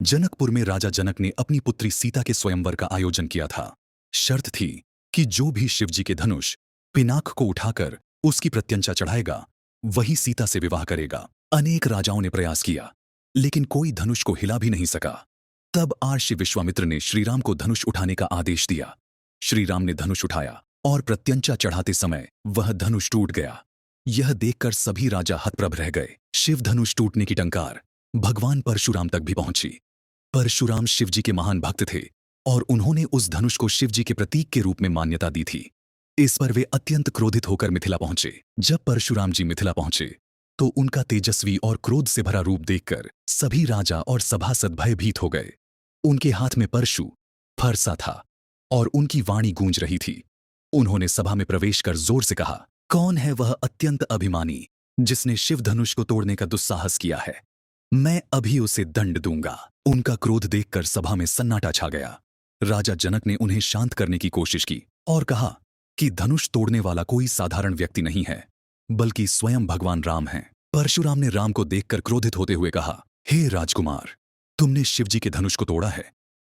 जनकपुर में राजा जनक ने अपनी पुत्री सीता के स्वयंवर का आयोजन किया था। शर्त थी कि जो भी शिवजी के धनुष पिनाक को उठाकर उसकी प्रत्यंचा चढ़ाएगा, वही सीता से विवाह करेगा। अनेक राजाओं ने प्रयास किया, लेकिन कोई धनुष को हिला भी नहीं सका। तब आर्षि विश्वामित्र ने श्रीराम को धनुष उठाने का आदेश दिया। श्रीराम ने धनुष उठाया और प्रत्यंचा चढ़ाते समय वह धनुष टूट गया। यह देखकर सभी राजा हतप्रभ रह गए। शिव धनुष टूटने की टंकार भगवान परशुराम तक भी पहुंची। परशुराम शिवजी के महान भक्त थे और उन्होंने उस धनुष को शिवजी के प्रतीक के रूप में मान्यता दी थी। इस पर वे अत्यंत क्रोधित होकर मिथिला पहुंचे। जब परशुराम जी मिथिला पहुंचे तो उनका तेजस्वी और क्रोध से भरा रूप देखकर सभी राजा और सभासद भयभीत हो गए। उनके हाथ में परशु फरसा था और उनकी वाणी गूंज रही थी। उन्होंने सभा में प्रवेश कर जोर से कहा, कौन है वह अत्यंत अभिमानी जिसने शिव धनुष को तोड़ने का दुस्साहस किया है? मैं अभी उसे दंड दूंगा। उनका क्रोध देखकर सभा में सन्नाटा छा गया। राजा जनक ने उन्हें शांत करने की कोशिश की और कहा कि धनुष तोड़ने वाला कोई साधारण व्यक्ति नहीं है, बल्कि स्वयं भगवान राम हैं। परशुराम ने राम को देखकर क्रोधित होते हुए कहा, हे राजकुमार, तुमने शिवजी के धनुष को तोड़ा है।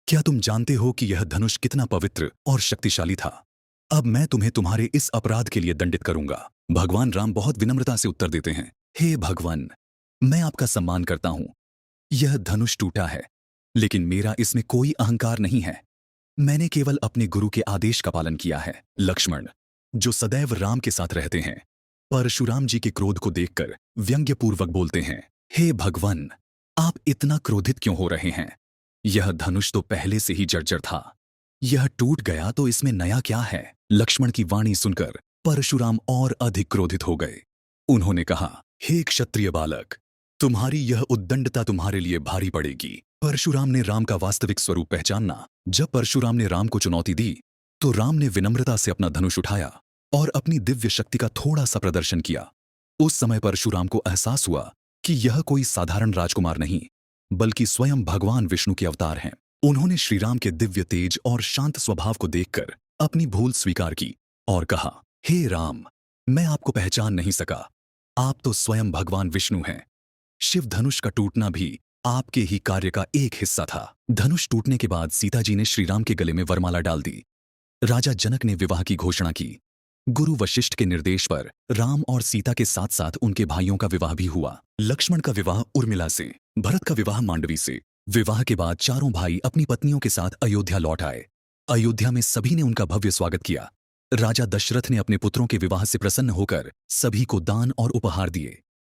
क्या तुम जानते हो कि यह धनुष कितना पवित्र और शक्तिशाली था? अब मैं तुम्हें तुम्हारे इस अपराध के लिए दंडित करूंगा। भगवान राम बहुत विनम्रता से उत्तर देते हैं, हे भगवान, मैं आपका सम्मान करता हूं। यह धनुष टूटा है, लेकिन मेरा इसमें कोई अहंकार नहीं है। मैंने केवल अपने गुरु के आदेश का पालन किया है। लक्ष्मण, जो सदैव राम के साथ रहते हैं, परशुराम जी के क्रोध को देखकर व्यंग्यपूर्वक बोलते हैं, हे भगवान, आप इतना क्रोधित क्यों हो रहे हैं? यह धनुष तो पहले से ही जर्जर था। यह टूट गया तो इसमें नया क्या है? लक्ष्मण की वाणी सुनकर परशुराम और अधिक क्रोधित हो गए। उन्होंने कहा, हे क्षत्रिय बालक, तुम्हारी यह उद्दंडता तुम्हारे लिए भारी पड़ेगी। परशुराम ने राम का वास्तविक स्वरूप पहचाना। जब परशुराम ने राम को चुनौती दी तो राम ने विनम्रता से अपना धनुष उठाया और अपनी दिव्य शक्ति का थोड़ा सा प्रदर्शन किया। उस समय परशुराम को एहसास हुआ कि यह कोई साधारण राजकुमार नहीं, बल्कि स्वयं भगवान विष्णु के अवतार हैं। उन्होंने श्रीराम के दिव्य तेज और शांत स्वभाव को देखकर अपनी भूल स्वीकार की और कहा, हे राम, मैं आपको पहचान नहीं सका। आप तो स्वयं भगवान विष्णु हैं। शिव धनुष का टूटना भी आपके ही कार्य का एक हिस्सा था। धनुष टूटने के बाद सीता जी ने श्रीराम के गले में वरमाला डाल दी। राजा जनक ने विवाह की घोषणा की। गुरु वशिष्ठ के निर्देश पर राम और सीता के साथ साथ उनके भाइयों का विवाह भी हुआ। लक्ष्मण का विवाह उर्मिला से, भरत का विवाह मांडवी से। विवाह के बाद चारों भाई अपनी पत्नियों के साथ अयोध्या लौट आए। अयोध्या में सभी ने उनका भव्य स्वागत किया। राजा दशरथ ने अपने पुत्रों के विवाह से प्रसन्न होकर सभी को दान और उपहार दिए।